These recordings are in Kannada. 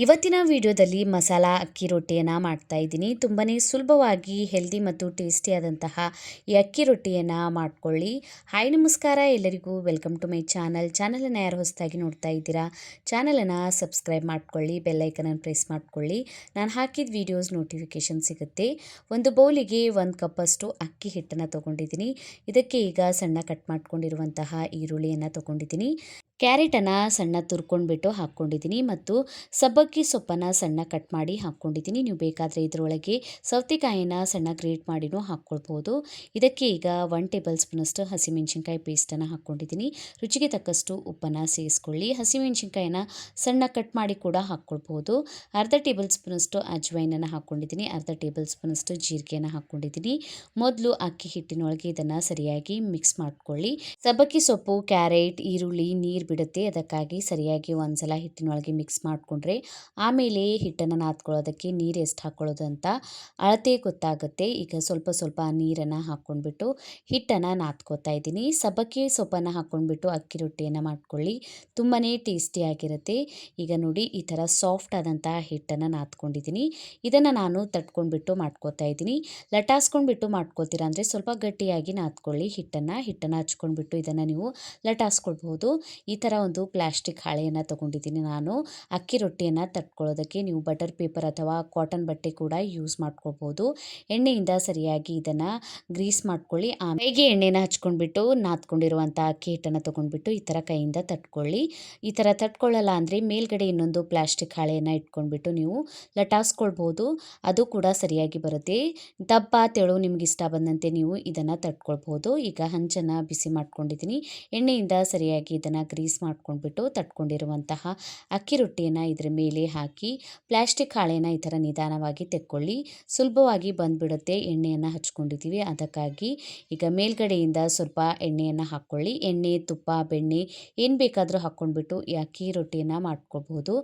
ಇವತ್ತಿನ ವಿಡಿಯೋದಲ್ಲಿ ಮಸಾಲಾ ಅಕ್ಕಿ ರೊಟ್ಟಿಯನ್ನು ಮಾಡ್ತಾ ಇದ್ದೀನಿ. ತುಂಬಾ ಸುಲಭವಾಗಿ ಹೆಲ್ದಿ ಮತ್ತು ಟೇಸ್ಟಿಯಾದಂತಹ ಈ ಅಕ್ಕಿ ರೊಟ್ಟಿಯನ್ನು ಮಾಡ್ಕೊಳ್ಳಿ. ಹಾಯ್ ನಮಸ್ಕಾರ ಎಲ್ಲರಿಗೂ, ವೆಲ್ಕಮ್ ಟು ಮೈ ಚಾನಲನ್ನು ಯಾರು ಹೊಸದಾಗಿ ನೋಡ್ತಾ ಇದ್ದೀರಾ ಚಾನಲನ್ನು ಸಬ್ಸ್ಕ್ರೈಬ್ ಮಾಡ್ಕೊಳ್ಳಿ, ಬೆಲ್ಲೈಕನನ್ನು ಪ್ರೆಸ್ ಮಾಡ್ಕೊಳ್ಳಿ. ನಾನು ಹಾಕಿದ ವಿಡಿಯೋಸ್ ನೋಟಿಫಿಕೇಷನ್ ಸಿಗುತ್ತೆ. ಒಂದು ಬೌಲಿಗೆ 1 ಕಪ್ಪಷ್ಟು ಅಕ್ಕಿ ಹಿಟ್ಟನ್ನು ತೊಗೊಂಡಿದ್ದೀನಿ. ಇದಕ್ಕೆ ಈಗ ಸಣ್ಣ ಕಟ್ ಮಾಡ್ಕೊಂಡಿರುವಂತಹ ಈರುಳ್ಳಿಯನ್ನು ತೊಗೊಂಡಿದ್ದೀನಿ. ಕ್ಯಾರೆಟನ್ನು ಸಣ್ಣ ತುರ್ಕೊಂಡ್ಬಿಟ್ಟು ಹಾಕ್ಕೊಂಡಿದ್ದೀನಿ ಮತ್ತು ಸಬ್ಬಕ್ಕಿ ಸೊಪ್ಪನ್ನು ಸಣ್ಣ ಕಟ್ ಮಾಡಿ ಹಾಕ್ಕೊಂಡಿದ್ದೀನಿ. ನೀವು ಬೇಕಾದರೆ ಇದರೊಳಗೆ ಸೌತೆಕಾಯಿನ ಸಣ್ಣ ಗ್ರೇಟ್ ಮಾಡಿನೂ ಹಾಕ್ಕೊಳ್ಬೋದು. ಇದಕ್ಕೆ ಈಗ 1 ಟೇಬಲ್ ಸ್ಪೂನಷ್ಟು ಹಸಿಮೆಣಸಿನ್ಕಾಯಿ ಪೇಸ್ಟನ್ನು ಹಾಕ್ಕೊಂಡಿದ್ದೀನಿ. ರುಚಿಗೆ ತಕ್ಕಷ್ಟು ಉಪ್ಪನ್ನು ಸೇರಿಸ್ಕೊಳ್ಳಿ. ಹಸಿಮೆಣಸಿನ್ಕಾಯಿನ ಸಣ್ಣ ಕಟ್ ಮಾಡಿ ಕೂಡ ಹಾಕ್ಕೊಳ್ಬೋದು. ಅರ್ಧ ಟೇಬಲ್ ಸ್ಪೂನಷ್ಟು ಅಜ್ವೈನನ್ನು ಹಾಕ್ಕೊಂಡಿದ್ದೀನಿ. ಅರ್ಧ ಟೇಬಲ್ ಸ್ಪೂನಷ್ಟು ಜೀರಿಗೆಯನ್ನು ಹಾಕ್ಕೊಂಡಿದ್ದೀನಿ. ಮೊದಲು ಅಕ್ಕಿ ಹಿಟ್ಟಿನೊಳಗೆ ಇದನ್ನು ಸರಿಯಾಗಿ ಮಿಕ್ಸ್ ಮಾಡ್ಕೊಳ್ಳಿ. ಸಬ್ಬಕ್ಕಿ ಸೊಪ್ಪು, ಕ್ಯಾರೆಟ್, ಈರುಳ್ಳಿ ನೀರು ಬಿಡುತ್ತೆ. ಅದಕ್ಕಾಗಿ ಸರಿಯಾಗಿ ಒಂದ್ಸಲ ಹಿಟ್ಟಿನೊಳಗೆ ಮಿಕ್ಸ್ ಮಾಡಿಕೊಂಡ್ರೆ ಆಮೇಲೆ ಹಿಟ್ಟನ್ನು ನಾದ್ಕೊಳ್ಳೋದಕ್ಕೆ ನೀರು ಎಷ್ಟು ಹಾಕ್ಕೊಳ್ಳೋದು ಅಂತ ಅಳತೆ ಗೊತ್ತಾಗುತ್ತೆ. ಈಗ ಸ್ವಲ್ಪ ಸ್ವಲ್ಪ ನೀರನ್ನು ಹಾಕ್ಕೊಂಡ್ಬಿಟ್ಟು ಹಿಟ್ಟನ್ನು ನಾದ್ಕೋತಾ ಇದ್ದೀನಿ. ಸಬ್ಬಕ್ಕಿ ಸೊಪ್ಪನ್ನು ಹಾಕ್ಕೊಂಡ್ಬಿಟ್ಟು ಅಕ್ಕಿ ರೊಟ್ಟಿಯನ್ನು ಮಾಡ್ಕೊಳ್ಳಿ, ತುಂಬಾ ಟೇಸ್ಟಿಯಾಗಿರುತ್ತೆ. ಈಗ ನೋಡಿ, ಈ ಥರ ಸಾಫ್ಟ್ ಆದಂತಹ ಹಿಟ್ಟನ್ನು ನಾದ್ಕೊಂಡಿದ್ದೀನಿ. ಇದನ್ನು ನಾನು ತಟ್ಕೊಂಡ್ಬಿಟ್ಟು ಮಾಡ್ಕೋತಾ ಇದ್ದೀನಿ. ಲಟಾಸ್ಕೊಂಡ್ಬಿಟ್ಟು ಮಾಡ್ಕೋತೀರಾ ಅಂದರೆ ಸ್ವಲ್ಪ ಗಟ್ಟಿಯಾಗಿ ನಾದ್ಕೊಳ್ಳಿ. ಹಿಟ್ಟನ್ನು ಹಚ್ಕೊಂಡ್ಬಿಟ್ಟು ಇದನ್ನು ನೀವು ಲಟಾಸ್ಕೊಳ್ಬಹುದು. ಈ ಥರ ಒಂದು ಪ್ಲಾಸ್ಟಿಕ್ ಹಾಳೆಯನ್ನು ತೊಗೊಂಡಿದ್ದೀನಿ ನಾನು ಅಕ್ಕಿ ರೊಟ್ಟಿಯನ್ನು ತಟ್ಕೊಳ್ಳೋದಕ್ಕೆ. ನೀವು ಬಟರ್ ಪೇಪರ್ ಅಥವಾ ಕಾಟನ್ ಬಟ್ಟೆ ಕೂಡ ಯೂಸ್ ಮಾಡ್ಕೊಳ್ಬೋದು. ಎಣ್ಣೆಯಿಂದ ಸರಿಯಾಗಿ ಇದನ್ನು ಗ್ರೀಸ್ ಮಾಡ್ಕೊಳ್ಳಿ. ಕೈಗೆ ಎಣ್ಣೆನ ಹಚ್ಕೊಂಡ್ಬಿಟ್ಟು ನಾದ್ಕೊಂಡಿರುವಂಥ ಅಕ್ಕಿ ಹಿಟ್ಟನ್ನು ತೊಗೊಂಡ್ಬಿಟ್ಟು ಈ ಥರ ಕೈಯಿಂದ ತಟ್ಕೊಳ್ಳಿ. ಈ ಥರ ತಟ್ಕೊಳ್ಳಲ್ಲ ಅಂದರೆ ಮೇಲ್ಗಡೆ ಇನ್ನೊಂದು ಪ್ಲಾಸ್ಟಿಕ್ ಹಾಳೆಯನ್ನು ಇಟ್ಕೊಂಡ್ಬಿಟ್ಟು ನೀವು ಲಟಾಸ್ಕೊಳ್ಬೋದು, ಅದು ಕೂಡ ಸರಿಯಾಗಿ ಬರುತ್ತೆ. ದಪ್ಪ ತೆಳು ನಿಮ್ಗೆ ಇಷ್ಟ ಬಂದಂತೆ ನೀವು ಇದನ್ನು ತಟ್ಕೊಳ್ಬೋದು. ಈಗ ಹಂಚನ್ನು ಬಿಸಿ ಮಾಡ್ಕೊಂಡಿದ್ದೀನಿ. ಎಣ್ಣೆಯಿಂದ ಸರಿಯಾಗಿ ಇದನ್ನು ಗ್ರೀಸ್ ಮಾಡ್ಕೊಂಡ್ಬಿಟ್ಟು ತಟ್ಕೊಂಡಿರುವಂತಹ ಅಕ್ಕಿ ರೊಟ್ಟಿಯನ್ನು ಇದರ ಮೇಲೆ ಹಾಕಿ ಪ್ಲಾಸ್ಟಿಕ್ ಹಾಳೆನ ಈ ಥರ ನಿಧಾನವಾಗಿ ತೆಕ್ಕೊಳ್ಳಿ. ಸುಲಭವಾಗಿ ಬಂದುಬಿಡುತ್ತೆ, ಎಣ್ಣೆಯನ್ನು ಹಚ್ಕೊಂಡಿದ್ದೀವಿ ಅದಕ್ಕಾಗಿ. ಈಗ ಮೇಲ್ಗಡೆಯಿಂದ ಸ್ವಲ್ಪ ಎಣ್ಣೆಯನ್ನು ಹಾಕ್ಕೊಳ್ಳಿ. ಎಣ್ಣೆ, ತುಪ್ಪ, ಬೆಣ್ಣೆ ಏನು ಬೇಕಾದರೂ ಹಾಕ್ಕೊಂಡ್ಬಿಟ್ಟು ಈ ಅಕ್ಕಿ ರೊಟ್ಟಿಯನ್ನು ಮಾಡ್ಕೊಳ್ಬೋದು.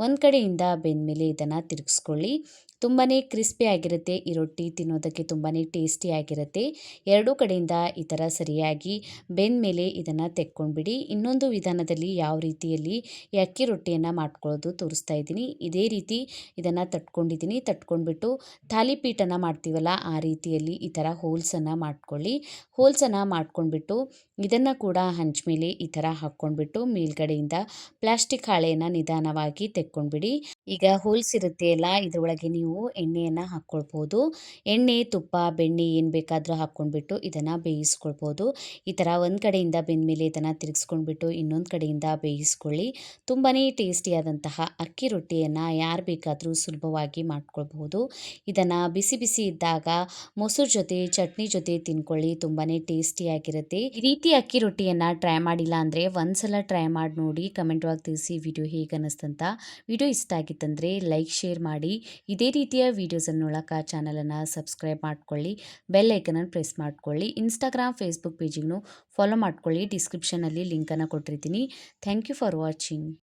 ಒಂದು ಕಡೆಯಿಂದ ಬೆಂದಮೇಲೆ ಇದನ್ನು ತಿರುಗಿಸ್ಕೊಳ್ಳಿ. ತುಂಬಾ ಕ್ರಿಸ್ಪಿ ಆಗಿರುತ್ತೆ ಈ ರೊಟ್ಟಿ, ತಿನ್ನೋದಕ್ಕೆ ತುಂಬಾ ಟೇಸ್ಟಿಯಾಗಿರುತ್ತೆ. ಎರಡೂ ಕಡೆಯಿಂದ ಈ ಥರ ಸರಿಯಾಗಿ ಬೆಂದಮೇಲೆ ಇದನ್ನು ತೆಕ್ಕೊಂಡ್ಬಿಡಿ. ಇನ್ನೊಂದು ವಿಧಾನದಲ್ಲಿ ಯಾವ ರೀತಿಯಲ್ಲಿ ಈ ಅಕ್ಕಿ ರೊಟ್ಟಿಯನ್ನು ಮಾಡ್ಕೊಳ್ಳೋದು ತೋರಿಸ್ತಾ ಇದ್ದೀನಿ. ಇದೇ ರೀತಿ ಇದನ್ನು ತಟ್ಕೊಂಡಿದ್ದೀನಿ. ತಟ್ಕೊಂಡ್ಬಿಟ್ಟು ತಾಲಿಪೀಠನ ಮಾಡ್ತೀವಲ್ಲ ಆ ರೀತಿಯಲ್ಲಿ ಈ ಥರ ಹೋಲ್ಸನ್ನು ಮಾಡ್ಕೊಳ್ಳಿ. ಹೋಲ್ಸನ್ನು ಮಾಡ್ಕೊಂಡ್ಬಿಟ್ಟು ಇದನ್ನು ಕೂಡ ಹಂಚ ಮೇಲೆ ಈ ಥರ ಹಾಕ್ಕೊಂಡ್ಬಿಟ್ಟು ಮೇಲ್ಗಡೆಯಿಂದ ಪ್ಲಾಸ್ಟಿಕ್ ಹಾಳೆಯನ್ನು ನಿಧಾನವಾಗಿ ತೆಕ್ಕೊಂಡ್ಬಿಡಿ. ಈಗ ಹೋಲ್ಸ್ ಇರುತ್ತೆ ಅಲ್ಲ, ಇದರೊಳಗೆ ನೀವು ಎಣ್ಣೆಯನ್ನು ಹಾಕ್ಕೊಳ್ಬೋದು. ಎಣ್ಣೆ, ತುಪ್ಪ, ಬೆಣ್ಣೆ ಏನು ಬೇಕಾದರೂ ಹಾಕ್ಕೊಂಡ್ಬಿಟ್ಟು ಇದನ್ನು ಬೇಯಿಸ್ಕೊಳ್ಬೋದು. ಈ ಥರ ಒಂದು ಕಡೆಯಿಂದ ಬೆಂದಮೇಲೆ ಇದನ್ನು ತಿರುಗಿಸ್ಕೊಂಡ್ಬಿಟ್ಟು ಇನ್ನೊಂದು ಕಡೆಯಿಂದ ಬೇಯಿಸ್ಕೊಳ್ಳಿ. ತುಂಬಾ ಟೇಸ್ಟಿಯಾದಂತಹ ಅಕ್ಕಿ ರೊಟ್ಟಿಯನ್ನು ಯಾರು ಬೇಕಾದರೂ ಸುಲಭವಾಗಿ ಮಾಡ್ಕೊಳ್ಬಹುದು. ಇದನ್ನು ಬಿಸಿ ಬಿಸಿ ಇದ್ದಾಗ ಮೊಸರು ಜೊತೆ, ಚಟ್ನಿ ಜೊತೆ ತಿನ್ಕೊಳ್ಳಿ, ತುಂಬಾ ಟೇಸ್ಟಿಯಾಗಿರುತ್ತೆ. ಈ ರೀತಿ ಅಕ್ಕಿ ರೊಟ್ಟಿಯನ್ನು ಟ್ರೈ ಮಾಡಿಲ್ಲ ಅಂದರೆ ಒಂದ್ಸಲ ಟ್ರೈ ಮಾಡಿ ನೋಡಿ, ಕಮೆಂಟ್ ಒಳಗೆ ತಿಳಿಸಿ ವಿಡಿಯೋ ಹೇಗೆ ಅನ್ನಿಸ್ತಂತ. ವಿಡಿಯೋ ಇಷ್ಟ ಆಗಿತ್ತಂದರೆ ಲೈಕ್, ಶೇರ್ ಮಾಡಿ. ಇದೇ ರೀತಿಯ ವೀಡಿಯೋಸನ್ನು ನೋಡೋಕೆ ಚಾನಲನ್ನು ಸಬ್ಸ್ಕ್ರೈಬ್ ಮಾಡ್ಕೊಳ್ಳಿ, ಬೆಲ್ ಐಕನನ್ನು ಪ್ರೆಸ್ ಮಾಡ್ಕೊಳ್ಳಿ. ಇನ್ಸ್ಟಾಗ್ರಾಮ್, ಫೇಸ್ಬುಕ್ ಪೇಜಿಗೂ ಫಾಲೋ ಮಾಡ್ಕೊಳ್ಳಿ. ಡಿಸ್ಕ್ರಿಪ್ಷನಲ್ಲಿ ಲಿಂಕನ್ನು ಕೊಟ್ಟಿರ್ತೀನಿ. Thank you for watching.